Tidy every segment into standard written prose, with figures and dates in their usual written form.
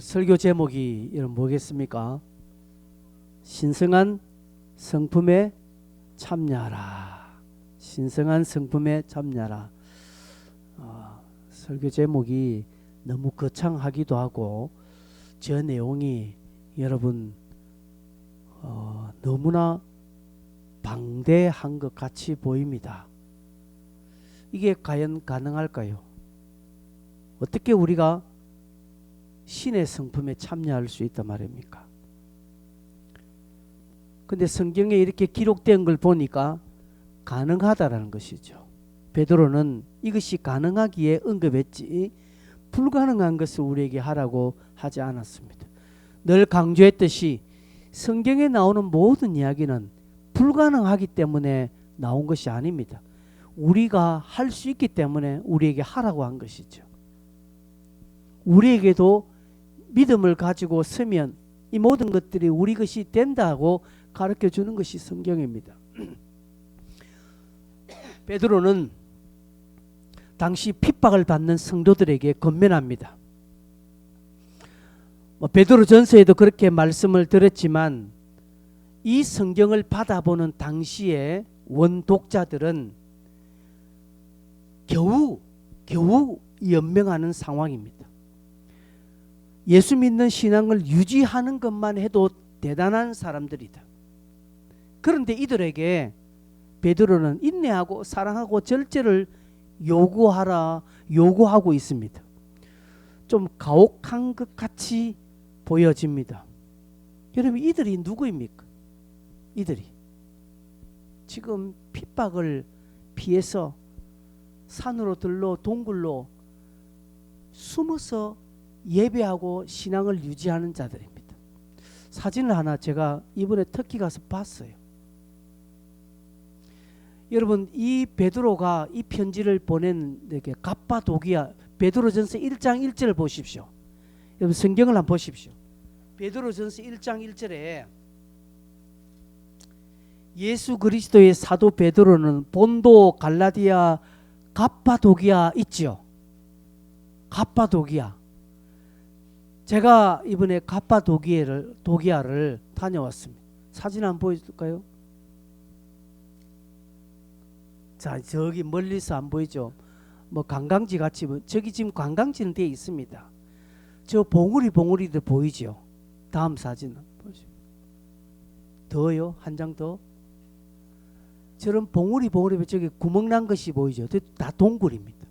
설교 제목이 이런 뭐겠습니까? 신성한 성품에 참여하라. 신성한 성품에 참여하라. 설교 제목이 너무 거창하기도 하고 저 내용이 여러분 너무나 방대한 것 같이 보입니다. 이게 과연 가능할까요? 어떻게 우리가 신의 성품에 참여할 수 있단 말입니까? 근데 성경에 이렇게 기록된 걸 보니까 가능하다라는 것이죠. 베드로는 이것이 가능하기에 언급했지 불가능한 것을 우리에게 하라고 하지 않았습니다. 늘 강조했듯이 성경에 나오는 모든 이야기는 불가능하기 때문에 나온 것이 아닙니다. 우리가 할 수 있기 때문에 우리에게 하라고 한 것이죠. 우리에게도 믿음을 가지고 서면 이 모든 것들이 우리 것이 된다고 가르쳐 주는 것이 성경입니다. 베드로는 당시 핍박을 받는 성도들에게 권면합니다. 베드로 전서에도 그렇게 말씀을 드렸지만 이 성경을 받아보는 당시의 원독자들은 겨우 연명하는 상황입니다. 예수 믿는 신앙을 유지하는 것만 해도 대단한 사람들이다. 그런데 이들에게 베드로는 인내하고 사랑하고 절제를 요구하고 있습니다. 좀 가혹한 것 같이 보여집니다. 여러분, 이들이 누구입니까? 이들이 지금 핍박을 피해서 산으로 들러 동굴로 숨어서 예배하고 신앙을 유지하는 자들입니다. 사진을 하나 제가 이번에 터키 가서 봤어요. 여러분, 이 베드로가 이 편지를 보낸 데게 갑바도기아, 베드로전서 1장 1절을 보십시오. 여러분, 성경을 한번 보십시오. 베드로전서 1장 1절에 예수 그리스도의 사도 베드로는 본도, 갈라디아, 갑바도기아 있지요. 갑바도기아. 제가 이번에 갑바도기아를 다녀왔습니다. 사진 한번 보여줄까요? 자, 저기 멀리서 안 보이죠? 뭐 관광지 같이, 저기 지금 관광지는 되어 있습니다. 저 봉우리들 보이죠? 다음 사진 보시죠. 더요? 한 장 더. 저런 봉우리 저기 구멍 난 것이 보이죠? 다 동굴입니다.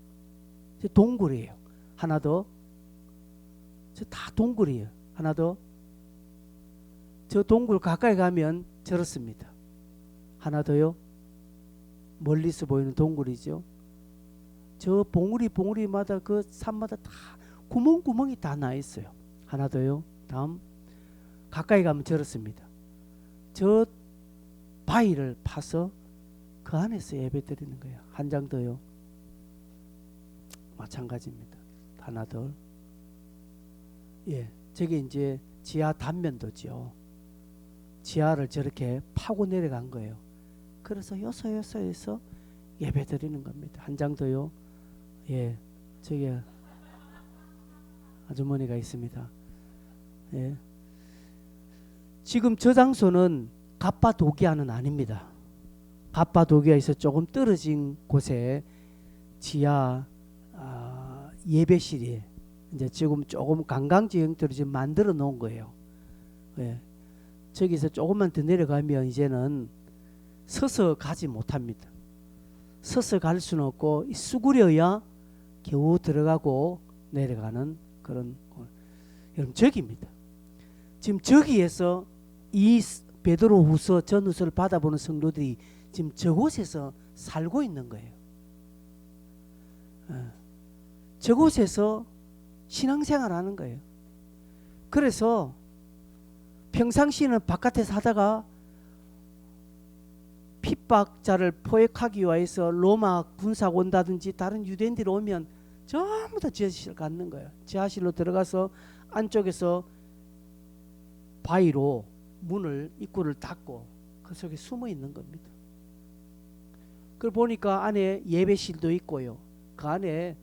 저 동굴이에요. 하나 더. 저 다 동굴이에요. 하나 더. 저 동굴 가까이 가면 저렇습니다. 하나 더요. 멀리서 보이는 동굴이죠. 저 봉우리마다 그 산마다 다 구멍이 다 나 있어요. 하나 더요. 다음. 가까이 가면 저렇습니다. 저 바위를 파서 그 안에서 예배 드리는 거예요. 한 장 더요. 마찬가지입니다. 하나 더. 예, 저게 이제 지하 단면도죠. 지하를 저렇게 파고 내려간 거예요. 그래서 요소에서 예배 드리는 겁니다. 한 장 더요. 예, 저기 아주머니가 있습니다. 예. 지금 저 장소는 갑바도기아는 아닙니다. 갑바도기아에서 조금 떨어진 곳에 지하 예배실이 이제 지금 조금 관광지 형태로 지금 만들어 놓은 거예요. 예. 저기서 조금만 더 내려가면 이제는 서서 가지 못합니다. 서서 갈 수는 없고 수구려야 겨우 들어가고 내려가는 그런, 여러분, 저기입니다. 지금 저기에서 이 베드로후서 전후서를 받아보는 성도들이 지금 저곳에서 살고 있는 거예요. 저곳에서 신앙생활 하는 거예요. 그래서 평상시에는 바깥에서 하다가 핍박자를 포획하기 위해서 로마 군사가 온다든지 다른 유대인들이 오면 전부 다 지하실 갖는 거예요. 지하실로 들어가서 안쪽에서 바위로 입구를 닫고 그 속에 숨어 있는 겁니다. 그걸 보니까 안에 예배실도 있고요. 그 안에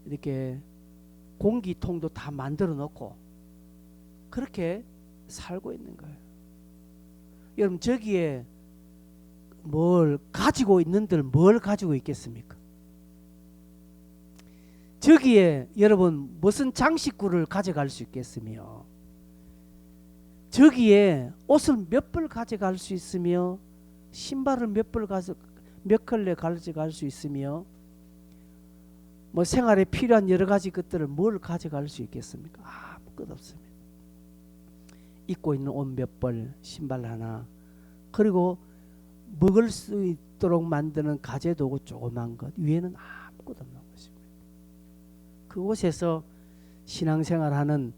이렇게 공기통도 다 만들어 놓고 그렇게 살고 있는 거예요. 여러분 저기에 뭘 가지고 있는들 뭘 가지고 있겠습니까? 저기에 여러분 무슨 장식구를 가져갈 수 있겠으며, 저기에 옷을 몇 벌 가져갈 수 있으며, 신발을 몇 켤레 가져갈 수 있으며, 뭐 생활에 필요한 여러 가지 것들을 뭘 가져갈 수 있겠습니까? 아무것도 없습니다. 입고 있는 옷 몇 벌, 신발 하나, 그리고 먹을 수 있도록 만드는 가재도구 조그만 것 위에는 아무것도 없는 것입니다. 그곳에서 신앙생활하는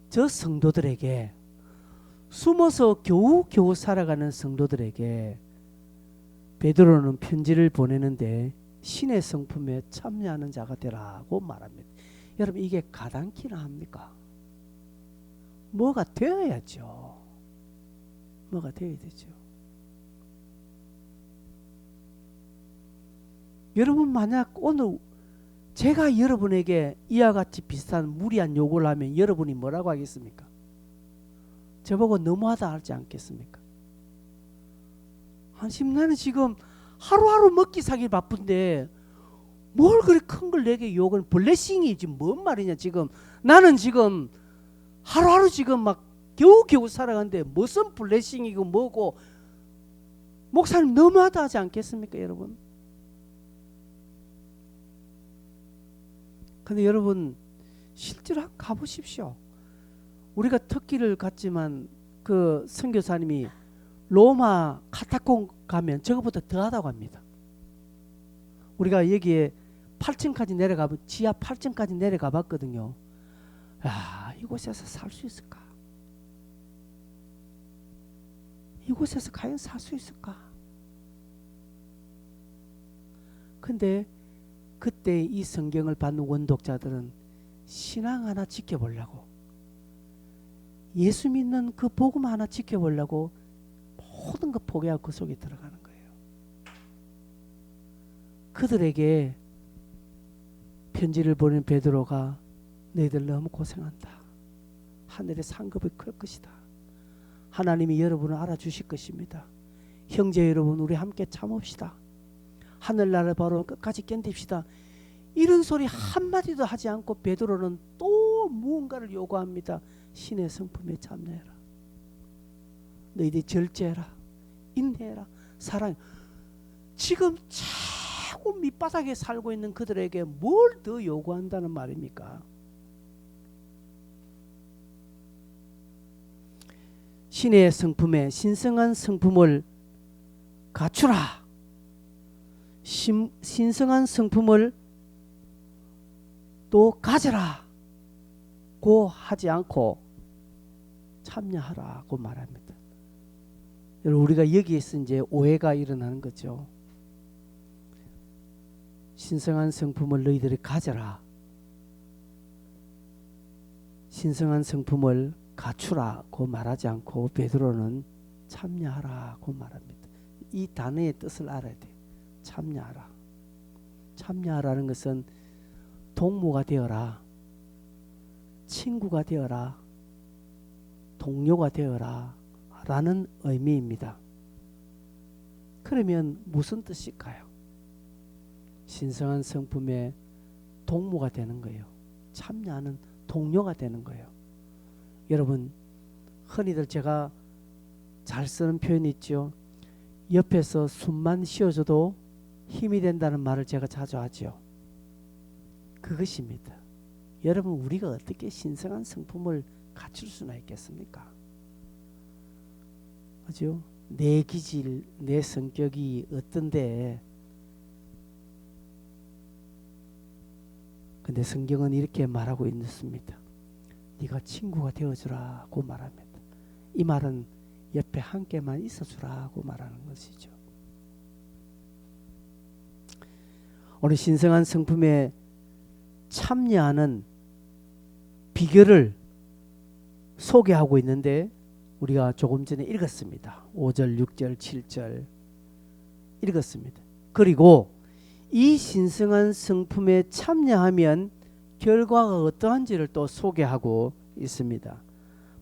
저 성도들에게, 숨어서 겨우겨우 살아가는 성도들에게 베드로는 편지를 보내는데 신의 성품에 참여하는 자가 되라고 말합니다. 여러분 이게 가당키나 합니까? 뭐가 되어야죠. 뭐가 되어야 되죠. 여러분 만약 오늘 제가 여러분에게 이와 같이 비슷한 무리한 요구를 하면 여러분이 뭐라고 하겠습니까? 저보고 너무하다 하지 않겠습니까? 나는 지금 하루하루 먹기 사기 바쁜데 뭘 그리 큰 걸 내게 요구는, 블레싱이 지금 뭔 말이냐. 지금 나는 지금 하루하루 지금 막 겨우겨우 살아가는데 무슨 블레싱이고 뭐고. 목사님 너무하다 하지 않겠습니까 여러분? 근데 여러분 실제로 한번 가보십시오. 우리가 터키를 갔지만 그 선교사님이 로마 카타콤 가면 저거보다 더하다고 합니다. 우리가 여기에 8층까지 내려가면 지하 8층까지 내려가 봤거든요. 야, 이곳에서 살 수 있을까? 이곳에서 과연 살 수 있을까? 근데 그때 이 성경을 받는 원독자들은 신앙 하나 지켜보려고, 예수 믿는 그 복음 하나 지켜보려고 모든 거 포기하고 그 속에 들어가는 거예요. 그들에게 편지를 보낸 베드로가 너희들 너무 고생한다. 하늘의 상급이 클 것이다. 하나님이 여러분을 알아주실 것입니다. 형제 여러분 우리 함께 참읍시다. 하늘나라 바로 끝까지 견딥시다. 이런 소리 한마디도 하지 않고 베드로는 또 무언가를 요구합니다. 신의 성품에 참여해라. 너희들이 절제해라. 인내해라. 사랑. 지금 최고 밑바닥에 살고 있는 그들에게 뭘 더 요구한다는 말입니까? 신의 성품에 신성한 성품을 갖추라. 신성한 성품을 또 가져라 고 하지 않고 참여하라고 말합니다. 여러분 우리가 여기에서 이제 오해가 일어나는 거죠. 신성한 성품을 너희들이 가져라, 신성한 성품을 갖추라고 말하지 않고 베드로는 참여하라고 말합니다. 이 단어의 뜻을 알아야 돼요. 참여하라. 참여하라는 것은 동무가 되어라, 친구가 되어라, 동료가 되어라 라는 의미입니다. 그러면 무슨 뜻일까요? 신성한 성품의 동무가 되는 거예요. 참여하는 동료가 되는 거예요. 여러분 흔히들 제가 잘 쓰는 표현이 있죠. 옆에서 숨만 쉬어줘도 힘이 된다는 말을 제가 자주 하죠. 그것입니다. 여러분 우리가 어떻게 신성한 성품을 갖출 수나 있겠습니까? 그죠? 내 기질, 내 성격이 어떤데, 근데 성경은 이렇게 말하고 있습니다. 네가 친구가 되어주라고 말합니다. 이 말은 옆에 함께만 있어주라고 말하는 것이죠. 오늘 신성한 성품에 참여하는 비결을 소개하고 있는데 우리가 조금 전에 읽었습니다. 5절, 6절, 7절 읽었습니다. 그리고 이 신성한 성품에 참여하면 결과가 어떠한지를 또 소개하고 있습니다.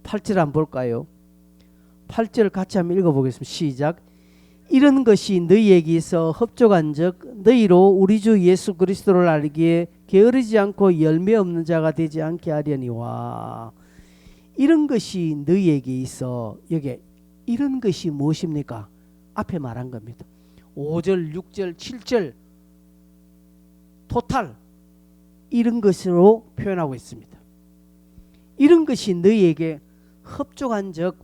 8절 한번 볼까요? 8절 같이 한번 읽어보겠습니다. 시작. 이런 것이 너희에게 있어 흡족한즉 너희로 우리 주 예수 그리스도를 알기에 게으르지 않고 열매 없는 자가 되지 않게 하려니와. 이런 것이 너희에게 있어. 여기 이런 것이 무엇입니까? 앞에 말한 겁니다. 5절, 6절, 7절 토탈 이런 것으로 표현하고 있습니다. 이런 것이 너희에게 흡족한즉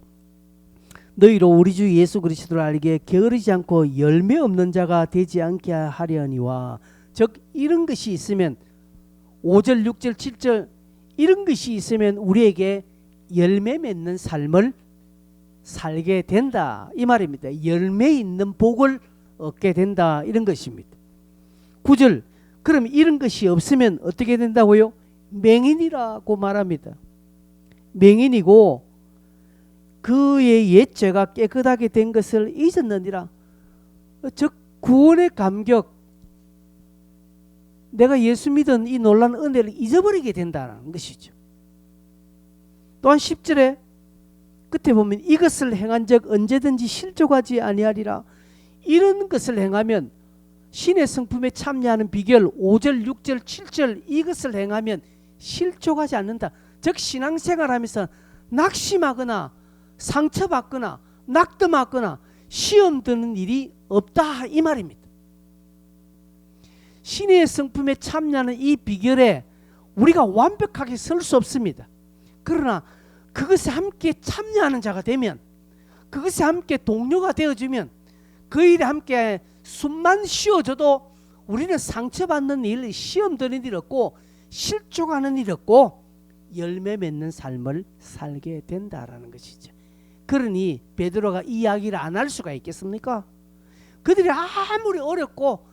너희로 우리 주 예수 그리스도를 알기에 게으르지 않고 열매 없는 자가 되지 않게 하려니와. 즉 이런 것이 있으면 5절, 6절, 7절 이런 것이 있으면 우리에게 열매 맺는 삶을 살게 된다 이 말입니다. 열매 있는 복을 얻게 된다 이런 것입니다. 9절. 그럼 이런 것이 없으면 어떻게 된다고요? 맹인이라고 말합니다. 맹인이고 그의 옛 죄가 깨끗하게 된 것을 잊었느니라. 즉 구원의 감격, 내가 예수 믿은 이 놀라운 은혜를 잊어버리게 된다는 것이죠. 또한 10절에 끝에 보면 이것을 행한 적 언제든지 실족하지 아니하리라. 이런 것을 행하면 신의 성품에 참여하는 비결 5절, 6절, 7절 이것을 행하면 실족하지 않는다. 즉 신앙생활하면서 낙심하거나 상처받거나 낙담하거나 시험 드는 일이 없다 이 말입니다. 신의 성품에 참여하는 이 비결에 우리가 완벽하게 설 수 없습니다. 그러나 그것에 함께 참여하는 자가 되면, 그것에 함께 동료가 되어주면, 그 일에 함께 숨만 쉬어줘도 우리는 상처받는 일, 시험 드는 일 없고 실족하는 일 없고 열매 맺는 삶을 살게 된다라는 것이죠. 그러니 베드로가 이 이야기를 안 할 수가 있겠습니까? 그들이 아무리 어렵고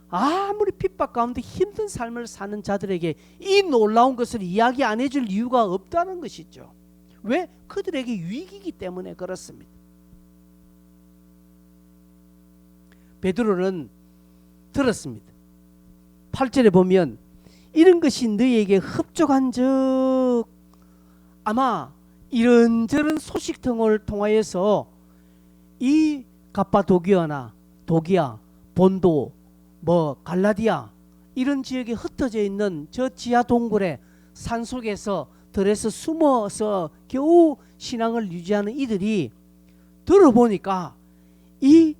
아무리 핍박 가운데 힘든 삶을 사는 자들에게 이 놀라운 것을 이야기 안 해줄 이유가 없다는 것이죠. 왜? 그들에게 위기이기 때문에 그렇습니다. 베드로는 들었습니다. 8절에 보면 이런 것이 너희에게 흡족한 즉, 아마 이런저런 소식통을 통하여서 이 갑바도기아나 도기아, 본도, 갈라디아 이런 지역에 흩어져 있는 저 지하 동굴의 산속에서 들에서 숨어서 겨우 신앙을 유지하는 이들이 들어보니까 이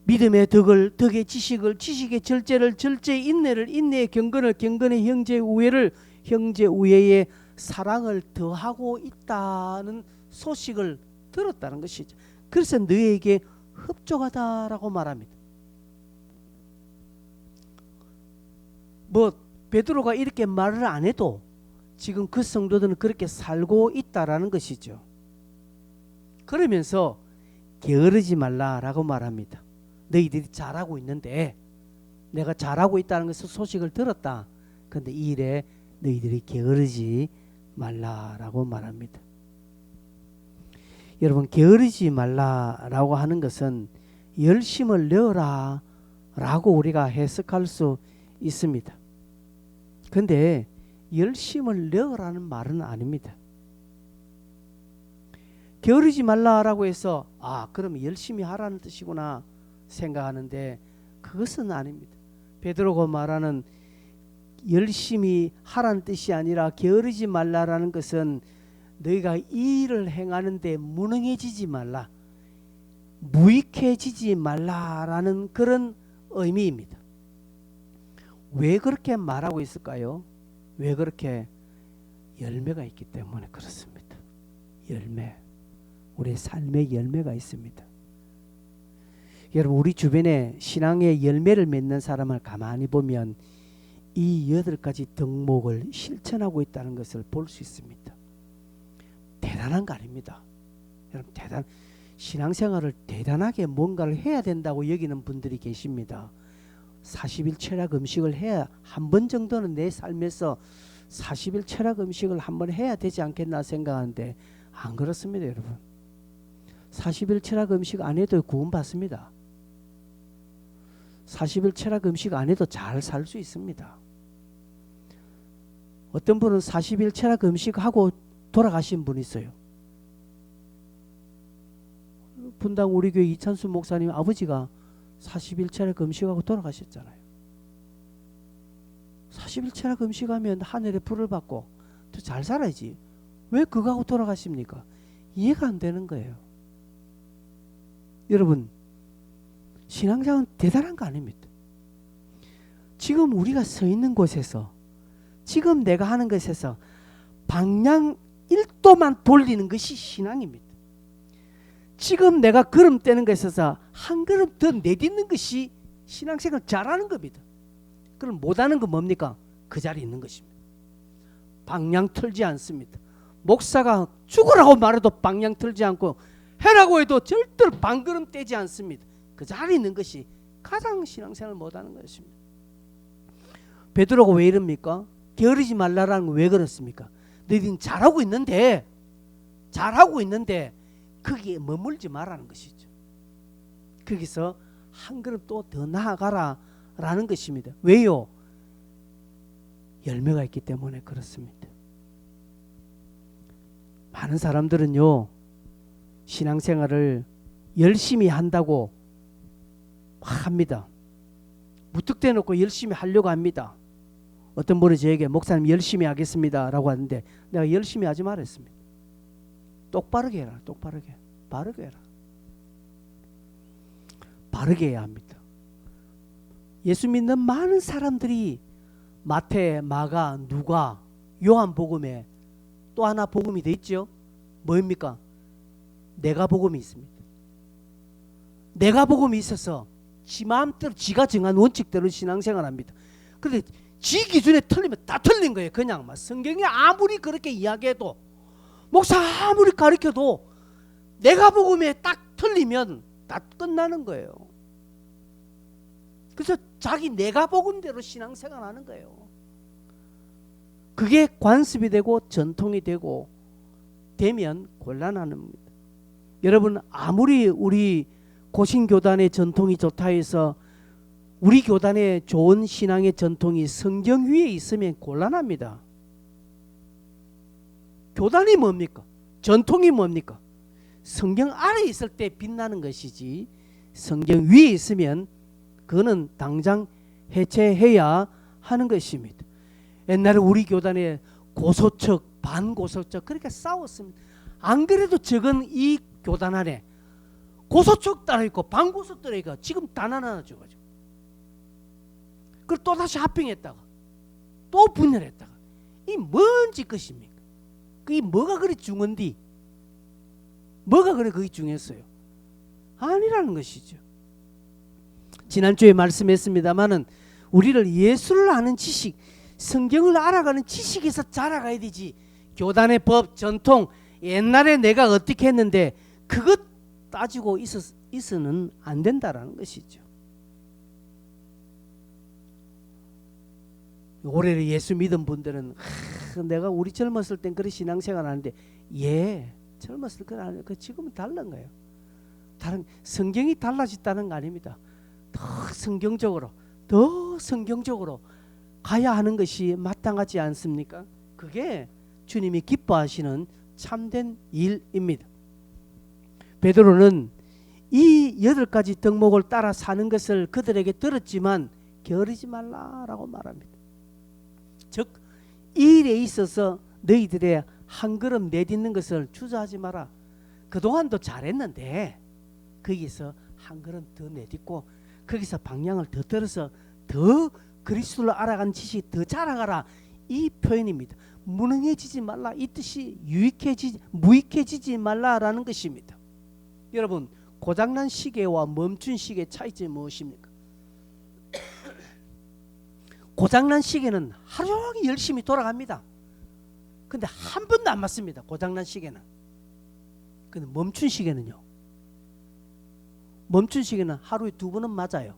믿음의 덕을, 덕의 지식을, 지식의 절제를, 절제의 인내를, 인내의 경건을, 경건의 형제의 우애를, 형제의 우애의 사랑을 더하고 있다는 소식을 들었다는 것이죠. 그래서 너희에게 흡족하다라고 말합니다. 베드로가 이렇게 말을 안 해도 지금 그 성도들은 그렇게 살고 있다라는 것이죠. 그러면서 게으르지 말라라고 말합니다. 너희들이 잘하고 있는데, 내가 잘하고 있다는 것을 소식을 들었다. 그런데 이 일에 너희들이 게으르지 말라라고 말합니다. 여러분, 게으르지 말라라고 하는 것은 열심을 내어라 라고 우리가 해석할 수 있습니다. 그런데 열심을 내어라는 말은 아닙니다. 게으르지 말라라고 해서 그럼 열심히 하라는 뜻이구나 생각하는데 그것은 아닙니다. 베드로가 말하는 열심히 하라는 뜻이 아니라 게으르지 말라라는 것은 너희가 이 일을 행하는데 무능해지지 말라, 무익해지지 말라라는 그런 의미입니다. 왜 그렇게 말하고 있을까요? 왜 그렇게? 열매가 있기 때문에 그렇습니다. 열매, 우리의 삶의 열매가 있습니다. 여러분, 우리 주변에 신앙의 열매를 맺는 사람을 가만히 보면 이 8가지 덕목을 실천하고 있다는 것을 볼 수 있습니다. 대단한 거 아닙니다. 여러분, 신앙생활을 대단하게 뭔가를 해야 된다고 여기는 분들이 계십니다. 40일 철학 음식을 해야, 한 번 정도는 내 삶에서 40일 철학 음식을 한번 해야 되지 않겠나 생각하는데 안 그렇습니다. 여러분, 40일 철학 음식 안 해도 구원 받습니다. 40일 철학 음식 안 해도 잘 살 수 있습니다. 어떤 분은 40일 철학 음식하고 돌아가신 분이 있어요. 분당 우리 교회 이찬수 목사님 아버지가 40일차례 금식하고 돌아가셨잖아요. 40일차례 금식하면 하늘의 불을 받고 더 잘 살아야지. 왜 그거 하고 돌아가십니까? 이해가 안 되는 거예요. 여러분, 신앙생활은 대단한 거 아닙니다. 지금 우리가 서 있는 곳에서, 지금 내가 하는 것에서 방향 1도만 돌리는 것이 신앙입니다. 지금 내가 걸음 떼는 것에서 한 걸음 더 내딛는 것이 신앙생활 잘하는 겁니다. 그럼 못하는 건 뭡니까? 그 자리에 있는 것입니다. 방향 틀지 않습니다. 목사가 죽으라고 말해도 방향 틀지 않고 해라고 해도 절대로 반걸음 떼지 않습니다. 그 자리에 있는 것이 가장 신앙생활을 못하는 것입니다. 베드로가 왜 이럽니까? 게으르지 말라라는 건 왜 그렇습니까? 너희는 잘하고 있는데 거기에 머물지 말라는 것이죠. 거기서 한 걸음 또 더 나아가라 라는 것입니다. 왜요? 열매가 있기 때문에 그렇습니다. 많은 사람들은요, 신앙생활을 열심히 한다고 합니다. 무턱대놓고 열심히 하려고 합니다. 어떤 분이 저에게 목사님 열심히 하겠습니다 라고 하는데 내가 열심히 하지 말았습니다. 똑바르게 해라. 똑바르게. 바르게 해라. 바르게 해야 합니다. 예수 믿는 많은 사람들이 마태, 마가, 누가, 요한복음에 또 하나 복음이 돼 있죠. 뭐입니까? 내가 복음이 있습니다. 내가 복음이 있어서 지 마음대로 지가 정한 원칙대로 신앙생활합니다. 그런데 지 기준에 틀리면 다 틀린 거예요. 그냥 막 성경이 아무리 그렇게 이야기해도, 목사 아무리 가르쳐도 내가 복음에 딱 틀리면 다 끝나는 거예요. 그래서 자기 내가 복음대로 신앙생활하는 거예요. 그게 관습이 되고 전통이 되고 되면 곤란한 겁니다. 여러분, 아무리 우리 고신교단의 전통이 좋다 해서 우리 교단의 좋은 신앙의 전통이 성경 위에 있으면 곤란합니다. 교단이 뭡니까? 전통이 뭡니까? 성경 아래에 있을 때 빛나는 것이지, 성경 위에 있으면 그거는 당장 해체해야 하는 것입니다. 옛날에 우리 교단에 고소척, 반고소척 그렇게 싸웠습니다. 안 그래도 적은 이 교단 안에 고소척 따라 있고 반고소 따라 있고 지금 단 하나 줘가지고, 그걸 또 다시 합병했다가 또 분열했다가, 이 뭔 짓것입니까? 그게 뭐가 그리 중요한디? 뭐가 그래 그게 중요했어요? 아니라는 것이죠. 지난주에 말씀했습니다마는 우리를 예수를 아는 지식, 성경을 알아가는 지식에서 자라가야 되지, 교단의 법, 전통, 옛날에 내가 어떻게 했는데 그것 따지고 있어는 안 된다라는 것이죠. 올해 예수 믿은 분들은 내가 우리 젊었을 땐 그런 신앙생활 하는데, 예, 젊었을 건 아니에요. 그 지금은 다른 거예요. 다른, 성경이 달라졌다는 거 아닙니다. 더 성경적으로 가야 하는 것이 마땅하지 않습니까? 그게 주님이 기뻐하시는 참된 일입니다. 베드로는 이 8가지 덕목을 따라 사는 것을 그들에게 들었지만 게으르지 말라라고 말합니다. 즉, 이 일에 있어서 너희들의 한 걸음 내딛는 것을 주저하지 마라. 그동안도 잘했는데 거기서 한 걸음 더 내딛고 거기서 방향을 더 들어서 더 그리스도를 알아간 지식이 더 자라가라, 이 표현입니다. 무능해지지 말라, 이 뜻이 무익해지지 말라라는 것입니다. 여러분, 고장난 시계와 멈춘 시계의 차이점이 무엇입니까? 고장난 시계는 하루 종일 열심히 돌아갑니다. 근데 한 번도 안 맞습니다. 고장난 시계는. 근데 멈춘 시계는요, 멈춘 시계는 하루에 2번은 맞아요.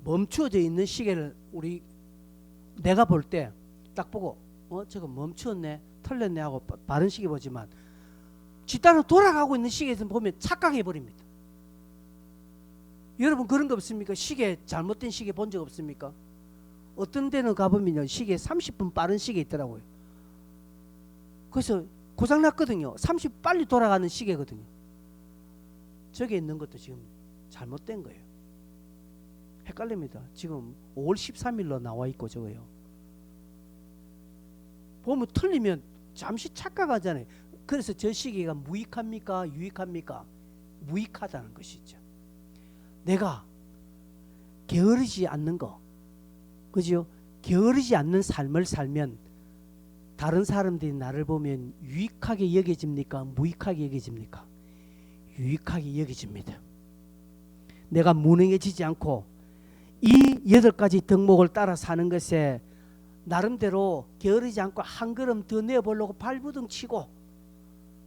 멈추어져 있는 시계를 내가 볼 때 딱 보고 저거 멈추었네, 틀렸네 하고 바른 시계 보지만, 뒷단은 돌아가고 있는 시계에서 보면 착각해 버립니다. 여러분 그런 거 없습니까? 시계, 잘못된 시계 본 적 없습니까? 어떤 데는 가보면요, 시계 30분 빠른 시계 있더라고요. 그래서 고장났거든요. 30분 빨리 돌아가는 시계거든요. 저게 있는 것도 지금 잘못된 거예요. 헷갈립니다. 지금 5월 13일로 나와 있고 저거요. 보면 틀리면 잠시 착각하잖아요. 그래서 저 시기가 무익합니까? 유익합니까? 무익하다는 것이죠. 내가 게으르지 않는 거, 그죠? 게으르지 않는 삶을 살면 다른 사람들이 나를 보면 유익하게 여겨집니까? 무익하게 여겨집니까? 유익하게 여겨집니다. 내가 무능해지지 않고 이 8가지 덕목을 따라 사는 것에 나름대로 게으르지 않고 한 걸음 더 내어보려고 발부둥 치고,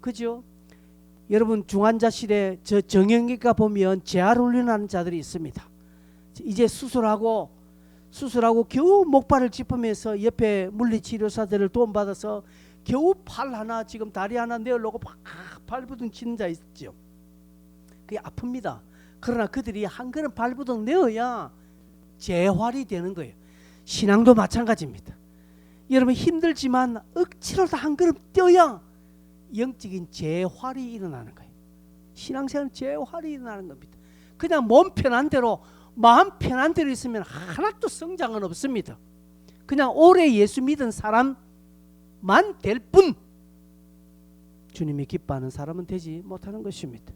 그죠? 여러분 중환자실에 저 정형외과 보면 재활훈련하는 자들이 있습니다. 이제 수술하고 겨우 목발을 짚으면서 옆에 물리치료사들을 도움받아서 겨우 팔 하나 지금 다리 하나 내어놓고 막 발부둥 치는 자 있죠. 그게 아픕니다. 그러나 그들이 한 걸음 발부둥 내어야 재활이 되는 거예요. 신앙도 마찬가지입니다. 여러분 힘들지만 억지로도 한 걸음 뛰어야 영적인 재활이 일어나는 거예요. 신앙생활은 재활이 일어나는 겁니다. 그냥 몸 편한 대로 마음 편한 대로 있으면 하나도 성장은 없습니다. 그냥 오래 예수 믿은 사람만 될 뿐 주님이 기뻐하는 사람은 되지 못하는 것입니다.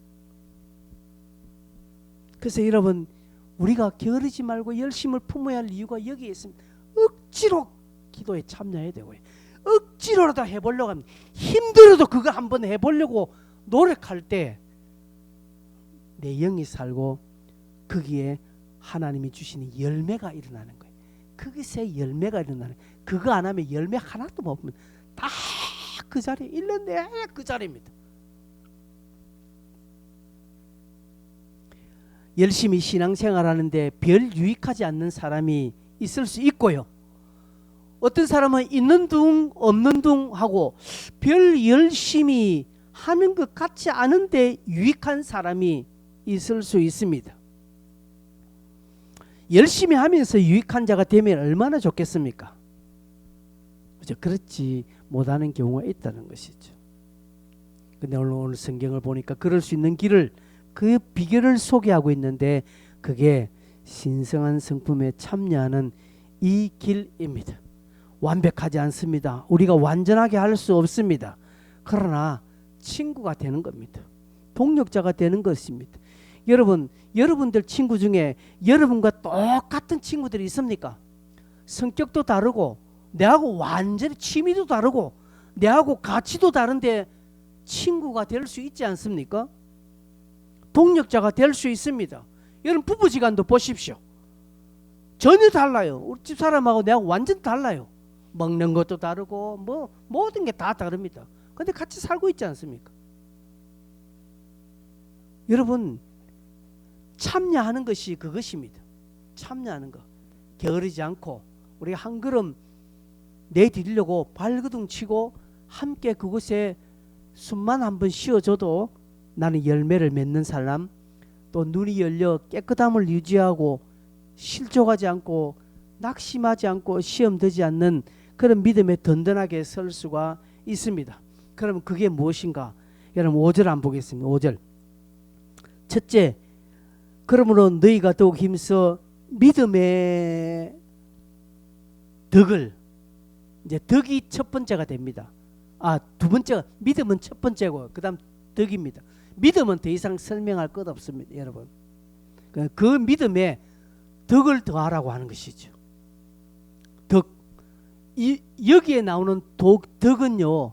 그래서 여러분 우리가 게으르지 말고 열심을 품어야 할 이유가 여기에 있습니다. 억지로 기도에 참여해야 되고요. 억지로라도 해보려고 합니다. 힘들어도 그거 한번 해보려고 노력할 때 내 영이 살고 거기에 하나님이 주시는 열매가 일어나는 거예요. 거기서 열매가 일어나는 거예요. 그거 안 하면 열매 하나도 못 보면 다 그 자리에 1년 내내 그 자리입니다. 열심히 신앙생활하는데 별 유익하지 않는 사람이 있을 수 있고요. 어떤 사람은 있는 둥 없는 둥 하고 별 열심히 하는 것 같지 않은데 유익한 사람이 있을 수 있습니다. 열심히 하면서 유익한 자가 되면 얼마나 좋겠습니까? 그죠? 그렇지 못하는 경우가 있다는 것이죠. 근데 오늘 성경을 보니까 그럴 수 있는 길을, 그 비결을 소개하고 있는데 그게 신성한 성품에 참여하는 이 길입니다. 완벽하지 않습니다. 우리가 완전하게 할 수 없습니다. 그러나 친구가 되는 겁니다. 동력자가 되는 것입니다. 여러분들 친구 중에 여러분과 똑같은 친구들이 있습니까? 성격도 다르고 내하고 완전히 취미도 다르고 내하고 가치도 다른데 친구가 될 수 있지 않습니까? 동력자가 될 수 있습니다. 여러분 부부지간도 보십시오. 전혀 달라요. 우리 집사람하고 내하고 완전 달라요. 먹는 것도 다르고 뭐 모든 게 다 다릅니다. 근데 같이 살고 있지 않습니까? 여러분 참여하는 것이 그것입니다. 참여하는 것. 게으르지 않고 우리가 한 걸음 내디디려고 발그둥 치고 함께 그곳에 숨만 한번 쉬어줘도 나는 열매를 맺는 사람, 또 눈이 열려 깨끗함을 유지하고 실족하지 않고 낙심하지 않고 시험되지 않는 그런 믿음에 든든하게 설 수가 있습니다. 그럼 그게 무엇인가? 여러분 5절 안 보겠습니다. 5절. 첫째, 그러므로 너희가 더욱 힘써 믿음의 덕을, 이제 덕이 첫 번째가 됩니다. 두 번째가 믿음은 첫 번째고 그다음 덕입니다. 믿음은 더 이상 설명할 것 없습니다, 여러분. 그 믿음에 덕을 더하라고 하는 것이죠. 덕. 여기에 나오는 덕은요,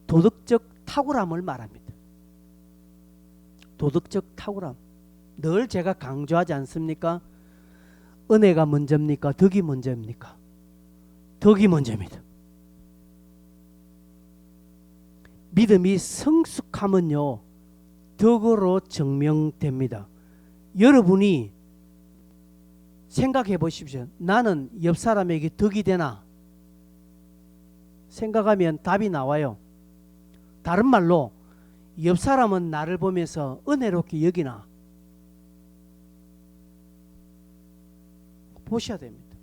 도덕적 탁월함을 말합니다. 도덕적 탁월함. 늘 제가 강조하지 않습니까? 은혜가 먼저입니까? 덕이 먼저입니까? 덕이 먼저입니다. 믿음이 성숙하면요, 덕으로 증명됩니다. 여러분이 생각해 보십시오. 나는 옆 사람에게 덕이 되나? 생각하면 답이 나와요. 다른 말로 옆 사람은 나를 보면서 은혜롭게 여기나? 보셔야 됩니다.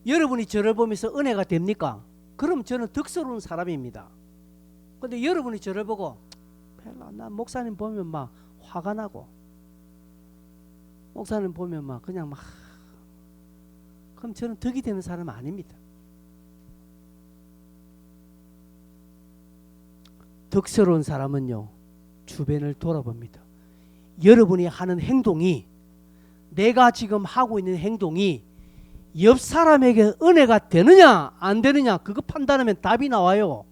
여러분이 저를 보면서 은혜가 됩니까? 그럼 저는 덕스러운 사람입니다. 그런데 여러분이 저를 보고 해라. 나 목사님 보면 막 화가 나고, 목사님 보면 막 그냥 막, 그럼 저는 덕이 되는 사람 아닙니다. 덕스러운 사람은요, 주변을 돌아봅니다. 여러분이 하는 행동이, 내가 지금 하고 있는 행동이 옆 사람에게 은혜가 되느냐 안 되느냐, 그거 판단하면 답이 나와요.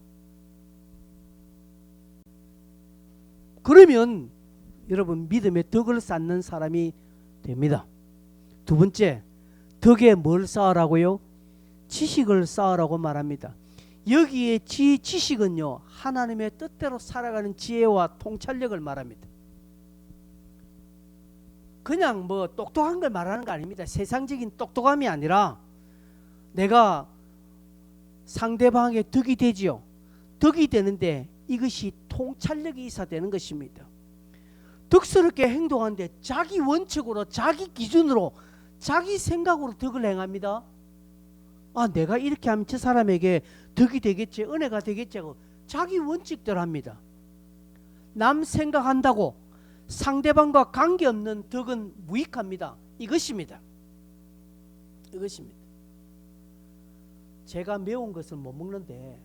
그러면 여러분 믿음의 덕을 쌓는 사람이 됩니다. 두 번째, 덕에 뭘 쌓으라고요? 지식을 쌓으라고 말합니다. 여기에 지식은요, 하나님의 뜻대로 살아가는 지혜와 통찰력을 말합니다. 그냥 뭐 똑똑한 걸 말하는 거 아닙니다. 세상적인 똑똑함이 아니라 내가 상대방의 덕이 되지요. 덕이 되는데 이것이 통찰력이 있어야 되는 것입니다. 덕스럽게 행동하는데 자기 원칙으로, 자기 기준으로, 자기 생각으로 덕을 행합니다. 아, 내가 이렇게 하면 저 사람에게 덕이 되겠지, 은혜가 되겠지 하고 자기 원칙대로 합니다. 남 생각한다고 상대방과 관계없는 덕은 무익합니다. 이것입니다. 이것입니다. 제가 매운 것을 못 먹는데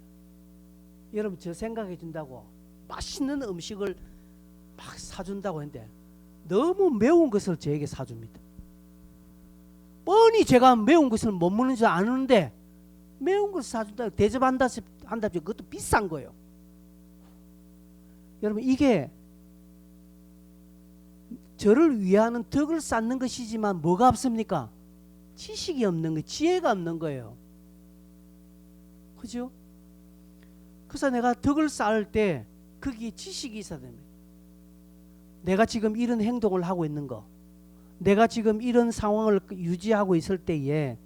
여러분 저 생각해 준다고 맛있는 음식을 막 사준다고 했는데 너무 매운 것을 저에게 사줍니다. 뻔히 제가 매운 것을 못 먹는 줄 아는데 매운 것을 사준다고 대접한다시 그것도 비싼 거예요. 여러분 이게 저를 위하는 덕을 쌓는 것이지만 뭐가 없습니까? 지식이 없는 거예요. 지혜가 없는 거예요. 그죠? 그래서 내가 덕을 쌓을 때 거기에 지식이 있어야 됩니다. 내가 지금 이런 행동을 하고 있는 거, 내가 지금 이런 상황을 유지하고 있을 때에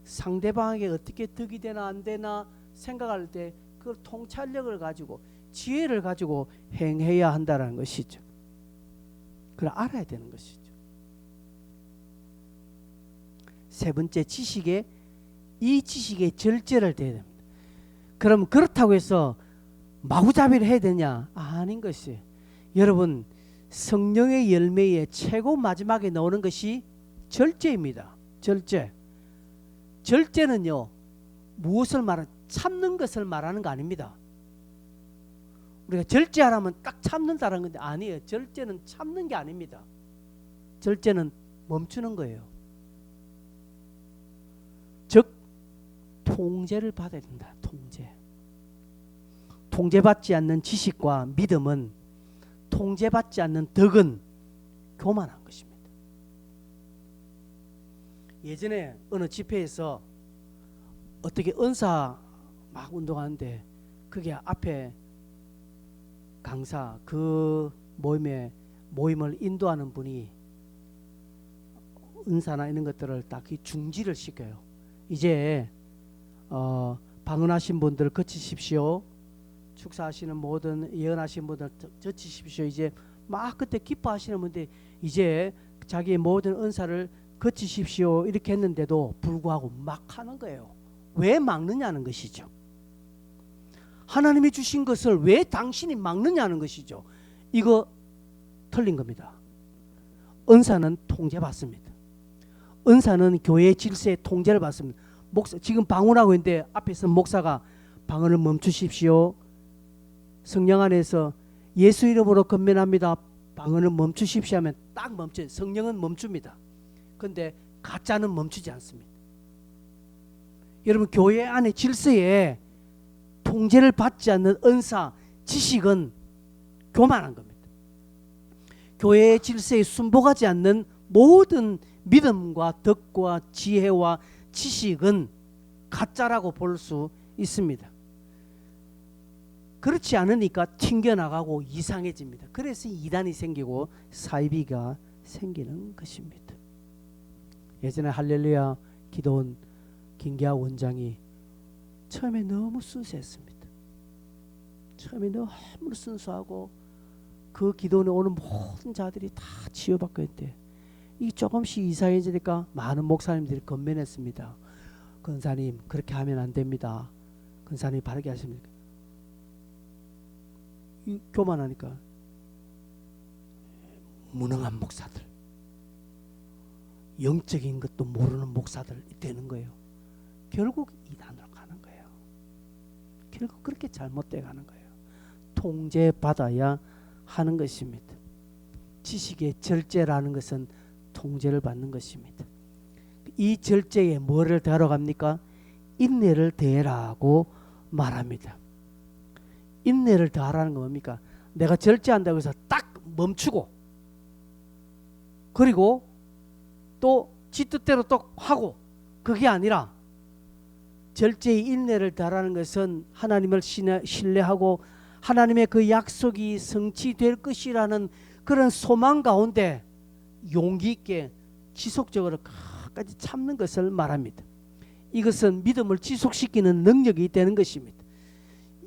상대방에게 어떻게 덕이 되나 안 되나 생각할 때 그 통찰력을 가지고 지혜를 가지고 행해야 한다는 것이죠. 그걸 알아야 되는 것이죠. 세 번째, 지식에 이 지식에 절제를 돼야 됩니다. 그럼 그렇다고 해서 마구잡이를 해야 되냐? 아닌 것이, 여러분 성령의 열매의 최고 마지막에 나오는 것이 절제입니다. 절제. 절제는요, 무엇을 말하는, 참는 것을 말하는 거 아닙니다. 우리가 절제하라면 딱 참는다는 건데 아니에요. 절제는 참는 게 아닙니다. 절제는 멈추는 거예요. 즉 통제를 받아야 된다. 통제받지 않는 지식과 믿음은, 통제받지 않는 덕은 교만한 것입니다. 예전에 어느 집회에서 어떻게 은사 막 운동하는데 그게 앞에 강사, 그 모임을 인도하는 분이 은사나 이런 것들을 딱 중지를 시켜요. 이제 방언하신 분들 거치십시오. 축사하시는 모든 예언하신 분들 거치십시오. 이제 막 그때 기뻐하시는 분들 이제 자기의 모든 은사를 거치십시오 이렇게 했는데도 불구하고 막 하는 거예요. 왜 막느냐는 것이죠. 하나님이 주신 것을 왜 당신이 막느냐는 것이죠. 이거 틀린 겁니다. 은사는 통제받습니다. 은사는 교회의 질서에 통제를 받습니다. 목사 지금 방언하고 있는데 앞에서 목사가 방언을 멈추십시오. 성령 안에서 예수 이름으로 건면합니다. 방언을 멈추십시오 하면 딱 멈춰요. 성령은 멈춥니다. 그런데 가짜는 멈추지 않습니다. 여러분 교회 안의 질서에 통제를 받지 않는 은사, 지식은 교만한 겁니다. 교회의 질서에 순복하지 않는 모든 믿음과 덕과 지혜와 지식은 가짜라고 볼 수 있습니다. 그렇지 않으니까 튕겨나가고 이상해집니다. 그래서 이단이 생기고 사이비가 생기는 것입니다. 예전에 할렐루야 기도원 김기하 원장이 처음에 너무 순수했습니다. 처음에 너무 순수하고 그 기도원에 오는 모든 자들이 다 치유받고 있대. 이 조금씩 이상해지니까 많은 목사님들이 건면했습니다. 권사님 그렇게 하면 안 됩니다. 권사님 바르게 하십니까? 교만하니까 무능한 목사들, 영적인 것도 모르는 목사들 되는 거예요. 결국 이단으로 가는 거예요. 결국 그렇게 잘못돼 가는 거예요. 통제받아야 하는 것입니다. 지식의 절제라는 것은 통제를 받는 것입니다. 이 절제에 뭐를 더하러 갑니까? 인내를 더해라고 말합니다. 인내를 더하라는 건 뭡니까? 내가 절제한다고 해서 딱 멈추고 그리고 또 지 뜻대로 또 하고, 그게 아니라 절제의 인내를 더하라는 것은 하나님을 신뢰하고 하나님의 그 약속이 성취될 것이라는 그런 소망 가운데 용기 있게 지속적으로 끝까지 참는 것을 말합니다. 이것은 믿음을 지속시키는 능력이 되는 것입니다.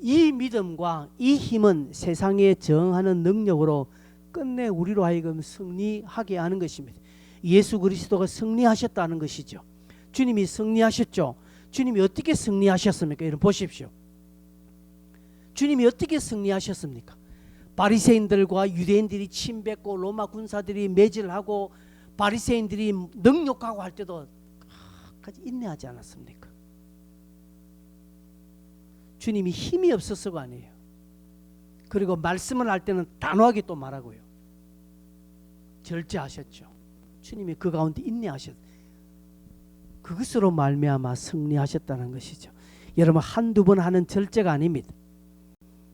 이 믿음과 이 힘은 세상에 저항하는 능력으로 끝내 우리로 하여금 승리하게 하는 것입니다. 예수 그리스도가 승리하셨다는 것이죠. 주님이 승리하셨죠. 주님이 어떻게 승리하셨습니까? 여러분 보십시오. 주님이 어떻게 승리하셨습니까? 바리새인들과 유대인들이 침뱉고 로마 군사들이 매질하고 바리새인들이 능욕하고 할 때도 끝까지 인내하지 않았습니까? 주님이 힘이 없었어가 아니에요. 그리고 말씀을 할 때는 단호하게 또 말하고요. 절제하셨죠. 주님이 그 가운데 인내하셨. 그것으로 말미암아 승리하셨다는 것이죠. 여러분 한두 번 하는 절제가 아닙니다.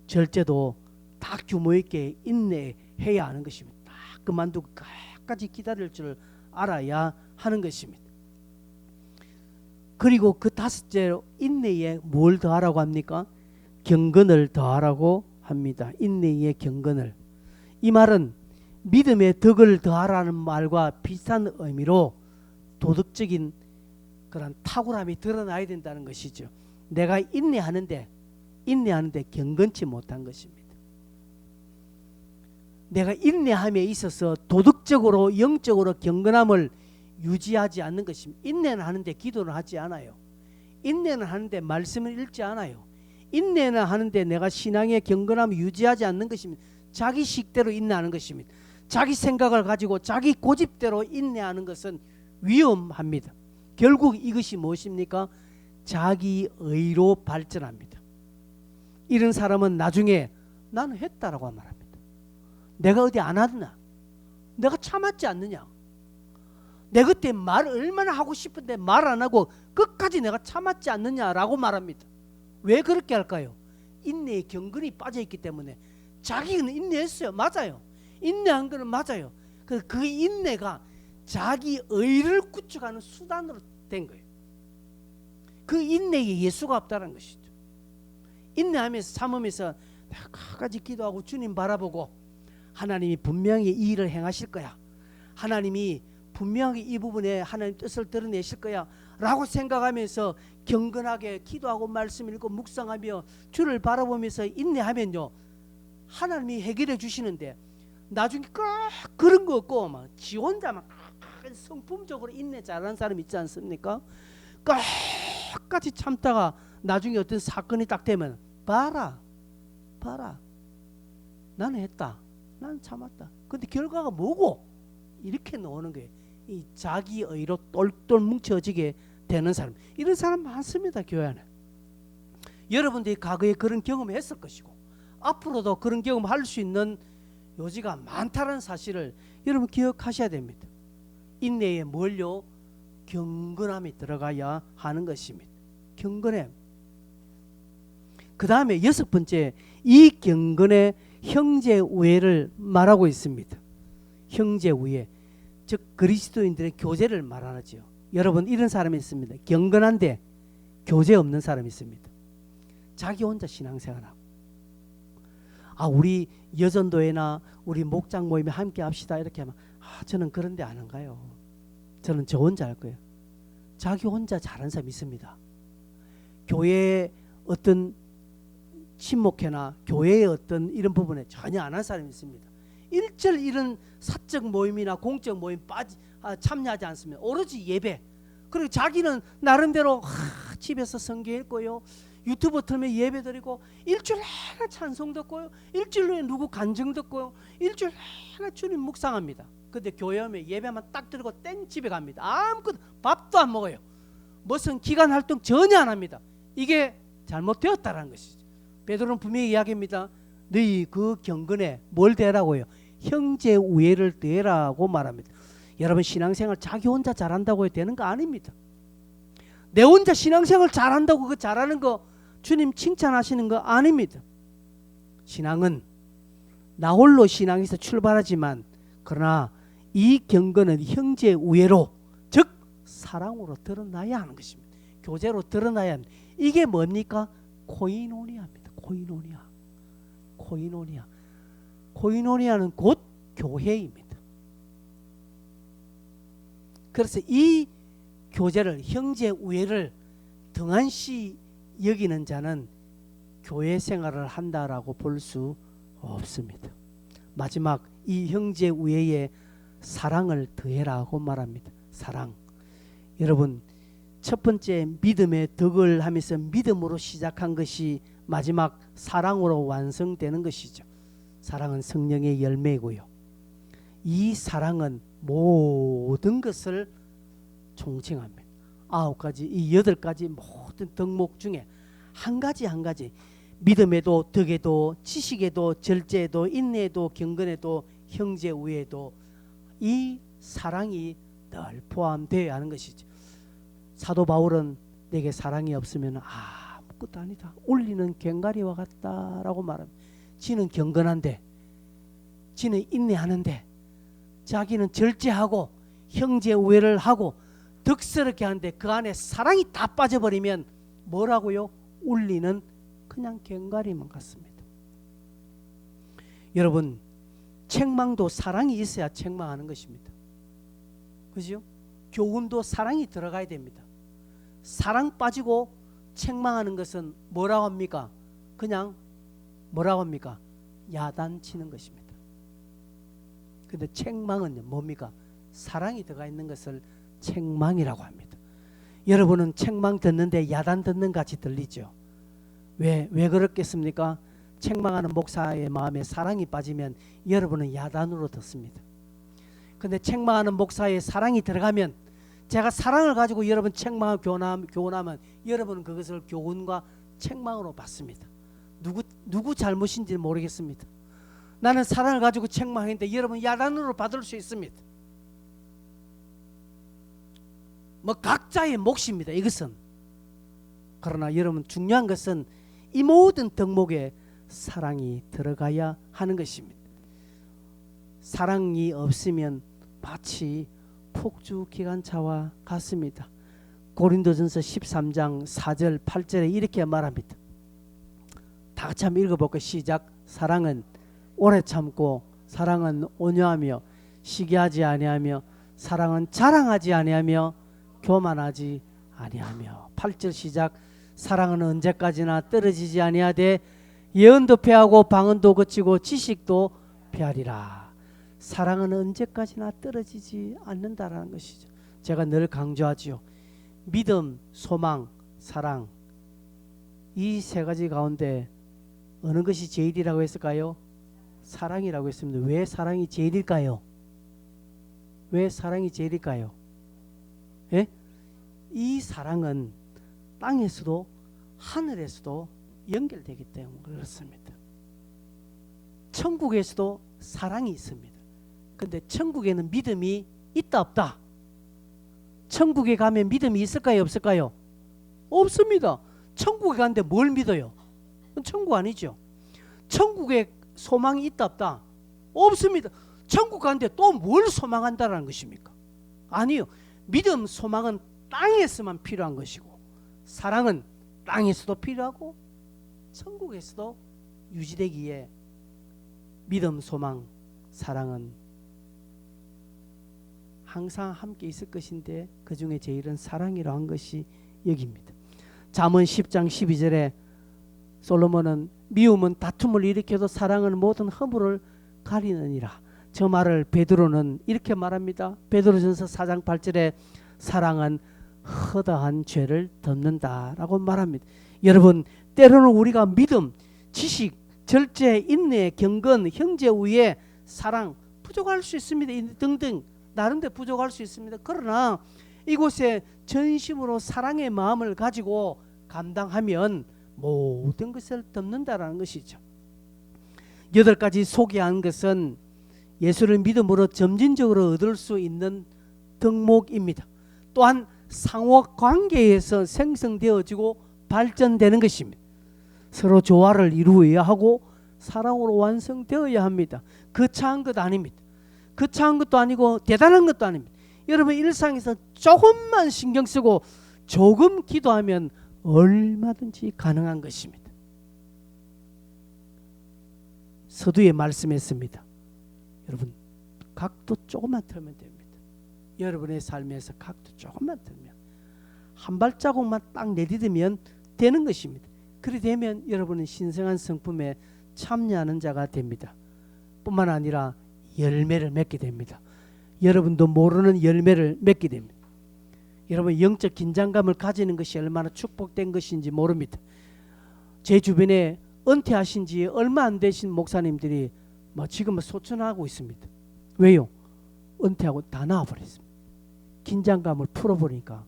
절제도 다 규모 있게 인내해야 하는 것입니다. 다 그만두고 끝까지 기다릴 줄 알아야 하는 것입니다. 그리고 그 다섯째로 인내에 뭘 더하라고 합니까? 경건을 더하라고 합니다. 인내에 경건을. 이 말은 믿음의 덕을 더하라는 말과 비슷한 의미로 도덕적인 그런 탁월함이 드러나야 된다는 것이죠. 내가 인내하는데 경건치 못한 것입니다. 내가 인내함에 있어서 도덕적으로 영적으로 경건함을 유지하지 않는 것입니다. 인내는 하는데 기도를 하지 않아요. 인내는 하는데 말씀을 읽지 않아요. 인내는 하는데 내가 신앙의 경건함을 유지하지 않는 것입니다. 자기 식대로 인내하는 것입니다. 자기 생각을 가지고 자기 고집대로 인내하는 것은 위험합니다. 결국 이것이 무엇입니까? 자기 의로 발전합니다. 이런 사람은 나중에 나는 했다라고 말합니다. 내가 어디 안 하느냐? 내가 참았지 않느냐? 내 그때 말 얼마나 하고 싶은데 말 안 하고 끝까지 내가 참았지 않느냐라고 말합니다. 왜 그렇게 할까요? 인내의 경건이 빠져있기 때문에. 자기는 인내했어요. 맞아요. 인내한 거는 맞아요. 그 인내가 자기 의를 구축하는 수단으로 된 거예요. 그 인내에 예수가 없다는 것이죠. 인내하면서 참으면서 끝까지 기도하고 주님 바라보고 하나님이 분명히 이 일을 행하실 거야. 하나님이 분명히 이 부분에 하나님 뜻을 드러내실 거야 라고 생각하면서 경건하게 기도하고 말씀 읽고 묵상하며 주를 바라보면서 인내하면요, 하나님이 해결해 주시는데 나중에 그런 거 없고 막 지 혼자만 성품적으로 인내 잘하는 사람 있지 않습니까? 끝까지 참다가 나중에 어떤 사건이 딱 되면 봐라 나는 했다, 나는 참았다. 근데 결과가 뭐고? 이렇게 나오는 거예요. 이 자기 의로 똘똘 뭉쳐지게 되는 사람, 이런 사람 많습니다. 교회 안에. 여러분들이 과거에 그런 경험을 했을 것이고 앞으로도 그런 경험을 할 수 있는 요지가 많다는 사실을 여러분 기억하셔야 됩니다. 인내에 뭘요? 경건함이 들어가야 하는 것입니다. 경건함. 그 다음에 여섯 번째, 이 경건의 형제 우애를 말하고 있습니다. 형제 우애, 즉 그리스도인들의 교제를 말하죠. 여러분 이런 사람이 있습니다. 경건한데 교제 없는 사람이 있습니다. 자기 혼자 신앙생활하고, 우리 여전도회나 우리 목장 모임에 함께 합시다 이렇게 하면 저는 그런데 안 가요. 저는 저 혼자 할 거예요. 자기 혼자 잘하는 사람이 있습니다. 교회의 어떤 친목회나 교회의 어떤 이런 부분에 전혀 안 한 사람이 있습니다. 일절 이런 사적 모임이나 공적 모임 참여하지 않습니다. 오로지 예배. 그리고 자기는 나름대로 집에서 성경 읽고요, 유튜브 틀면 예배 드리고 일주일 내내 찬송 듣고요. 일주일 내내 누구 간증 듣고요. 일주일 내내 주님 묵상합니다. 근데 교회 오면 예배만 딱 드리고 땡 집에 갑니다. 아무것도 밥도 안 먹어요. 무슨 기간 활동 전혀 안 합니다. 이게 잘못되었다라는 것이죠. 베드로는 분명히 이야기합니다. 너희 그 경건에 뭘 대라고요? 형제 우애를 대라고 말합니다. 여러분 신앙생활 자기 혼자 잘한다고 되는 거 아닙니다. 내 혼자 신앙생활 잘한다고 그 잘하는 거 주님 칭찬하시는 거 아닙니다. 신앙은 나 홀로 신앙에서 출발하지만 그러나 이 경건은 형제 우애로 즉 사랑으로 드러나야 하는 것입니다. 교제로 드러나야 합니다. 이게 뭡니까? 코이노니아입니다. 코이노니아는 곧 교회입니다. 그래서 이 교제를 형제 우애를 등한시 여기는 자는 교회 생활을 한다라고 볼 수 없습니다. 마지막 이 형제 우애에 사랑을 더해라고 말합니다. 사랑. 여러분 첫 번째 믿음의 덕을 하면서 믿음으로 시작한 것이 마지막 사랑으로 완성되는 것이죠. 사랑은 성령의 열매이고요. 이 사랑은 모든 것을 총칭합니다. 9가지, 이 8가지 모든 덕목 중에 한 가지 믿음에도 덕에도 지식에도 절제에도 인내에도 경건에도 형제 우애에도 이 사랑이 늘 포함되어야 하는 것이죠. 사도 바울은 내게 사랑이 없으면 아무것도 아니다. 울리는 꽹과리와 같다라고 말합니다. 지는 경건한데 지는 인내하는데 자기는 절제하고 형제 우애를 하고 덕스럽게 하는데 그 안에 사랑이 다 빠져버리면 뭐라고요? 울리는 그냥 꽹과리만 같습니다. 여러분 책망도 사랑이 있어야 책망하는 것입니다. 그죠? 교훈도 사랑이 들어가야 됩니다. 사랑 빠지고 책망하는 것은 뭐라고 합니까? 그냥 뭐라고 합니까? 야단치는 것입니다. 근데 책망은 뭡니까? 사랑이 들어가 있는 것을 책망이라고 합니다. 여러분은 책망 듣는데 야단 듣는 같이 들리죠? 왜 그렇겠습니까? 책망하는 목사의 마음에 사랑이 빠지면 여러분은 야단으로 듣습니다. 근데 책망하는 목사의 사랑이 들어가면 제가 사랑을 가지고 여러분 책망하고 교훈하면 여러분은 그것을 교훈과 책망으로 받습니다. 누구 잘못인지 모르겠습니다. 나는 사랑을 가지고 책망했는데 여러분 야단으로 받을 수 있습니다. 뭐 각자의 몫입니다. 이것은. 그러나 여러분 중요한 것은 이 모든 덕목에 사랑이 들어가야 하는 것입니다. 사랑이 없으면 마치 폭주 기관차와 같습니다. 고린도전서 13장 4절 8절에 이렇게 말합니다. 다 같이 한번 읽어볼까요? 시작. 사랑은 오래 참고 사랑은 온유하며 시기하지 아니하며 사랑은 자랑하지 아니하며 교만하지 아니하며 8절 시작. 사랑은 언제까지나 떨어지지 아니하되 예언도 패하고 방언도 거치고 지식도 패하리라. 사랑은 언제까지나 떨어지지 않는다라는 것이죠. 제가 늘 강조하지요. 믿음, 소망, 사랑 이 세 가지 가운데 어느 것이 제일이라고 했을까요? 사랑이라고 했습니다. 왜 사랑이 제일일까요? 왜 사랑이 제일일까요? 예? 이 사랑은 땅에서도 하늘에서도 연결되기 때문에 그렇습니다. 천국에서도 사랑이 있습니다. 근데 천국에는 믿음이 있다 없다? 천국에 가면 믿음이 있을까요 없을까요? 없습니다. 천국에 가는데 뭘 믿어요? 천국 아니죠. 천국에 소망이 있다 없다? 없습니다. 천국 가는데 또 뭘 소망한다라는 것입니까? 아니요. 믿음, 소망은 땅에서만 필요한 것이고 사랑은 땅에서도 필요하고 천국에서도 유지되기에 믿음, 소망, 사랑은 항상 함께 있을 것인데 그 중에 제일은 사랑이라고 한 것이 여기입니다. 잠언 10장 12절에 솔로몬은 미움은 다툼을 일으켜도 사랑은 모든 허물을 가리느니라. 저 말을 베드로는 이렇게 말합니다. 베드로전서 4장 8절에 사랑은 허다한 죄를 덮는다라고 말합니다. 여러분, 때로는 우리가 믿음, 지식, 절제, 인내, 경건, 형제 우애, 사랑 부족할 수 있습니다. 등등 나름대로 부족할 수 있습니다. 그러나 이곳에 전심으로 사랑의 마음을 가지고 감당하면 모든 것을 덮는다라는 것이죠. 8가지 소개한 것은 예수를 믿음으로 점진적으로 얻을 수 있는 덕목입니다. 또한 상호관계에서 생성되어지고 발전되는 것입니다. 서로 조화를 이루어야 하고 사랑으로 완성되어야 합니다. 거창한 것 아닙니다. 거창한 것도 아니고 대단한 것도 아닙니다. 여러분, 일상에서 조금만 신경 쓰고 조금 기도하면 얼마든지 가능한 것입니다. 서두에 말씀했습니다. 여러분, 각도 조금만 틀면 됩니다. 여러분의 삶에서 각도 조금만 틀면, 한 발자국만 딱 내디디면 되는 것입니다. 그리 되면 여러분은 신성한 성품에 참여하는 자가 됩니다. 뿐만 아니라 열매를 맺게 됩니다. 여러분도 모르는 열매를 맺게 됩니다. 여러분, 영적 긴장감을 가지는 것이 얼마나 축복된 것인지 모릅니다. 제 주변에 은퇴하신 지 얼마 안 되신 목사님들이 지금은 소천하고 있습니다. 왜요? 은퇴하고 다 나와버렸습니다. 긴장감을 풀어버리니까.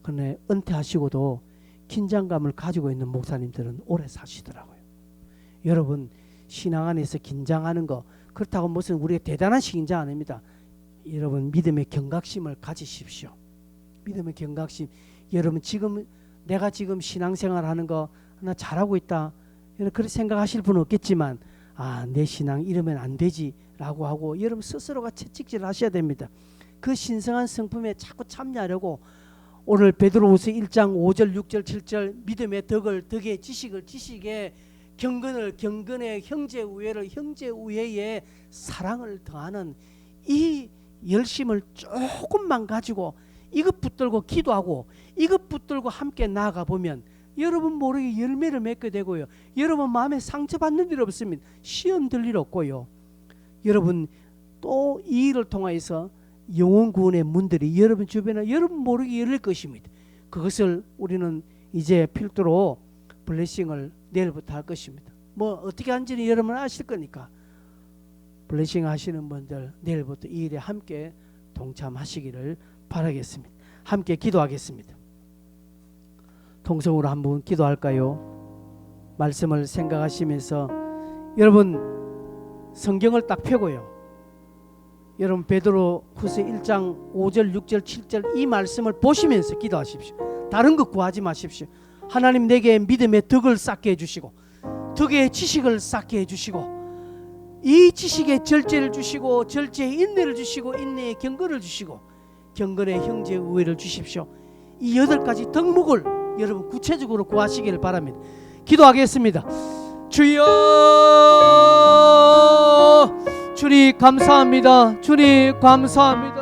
그런데 은퇴하시고도 긴장감을 가지고 있는 목사님들은 오래 사시더라고요. 여러분, 신앙 안에서 긴장하는 거, 그렇다고 무슨 우리가 대단한 긴장 아닙니다. 여러분, 믿음의 경각심을 가지십시오. 믿음의 경각심. 여러분, 지금 내가 지금 신앙생활 하는 거 나 잘하고 있다, 그렇게 생각하실 분은 없겠지만, 내 신앙 이러면 안 되지 라고 하고 여러분 스스로가 채찍질 하셔야 됩니다. 그 신성한 성품에 자꾸 참여하려고 오늘 베드로후서 1장 5절 6절 7절 믿음의 덕의 지식을 지식에, 경건을 경건에, 형제 우애를 형제 우애에, 사랑을 더하는 이 열심을 조금만 가지고 이것 붙들고 기도하고 이것 붙들고 함께 나아가 보면 여러분 모르게 열매를 맺게 되고요. 여러분 마음에 상처받는 일 없습니다. 시험 들 일 없고요. 여러분 또 이 일을 통하여서 영혼 구원의 문들이 여러분 주변에 여러분 모르게 열릴 것입니다. 그것을 우리는 이제 필두로 블레싱을 내일부터 할 것입니다. 어떻게 하는지는 여러분 아실 거니까 블레싱 하시는 분들 내일부터 이 일에 함께 동참하시기를 바라겠습니다. 함께 기도하겠습니다. 통성으로 한번 기도할까요? 말씀을 생각하시면서 여러분 성경을 딱 펴고요. 여러분 베드로후서 1장 5절 6절 7절 이 말씀을 보시면서 기도하십시오. 다른 것 구하지 마십시오. 하나님 내게 믿음의 덕을 쌓게 해주시고 덕의 지식을 쌓게 해주시고 이 지식에 절제를 주시고 절제에 인내를 주시고 인내에 경건을 주시고 경건에 형제 우애를 주십시오. 이 8가지 덕목을 여러분 구체적으로 구하시기를 바랍니다. 기도하겠습니다. 주여, 주님 감사합니다. 주님 감사합니다.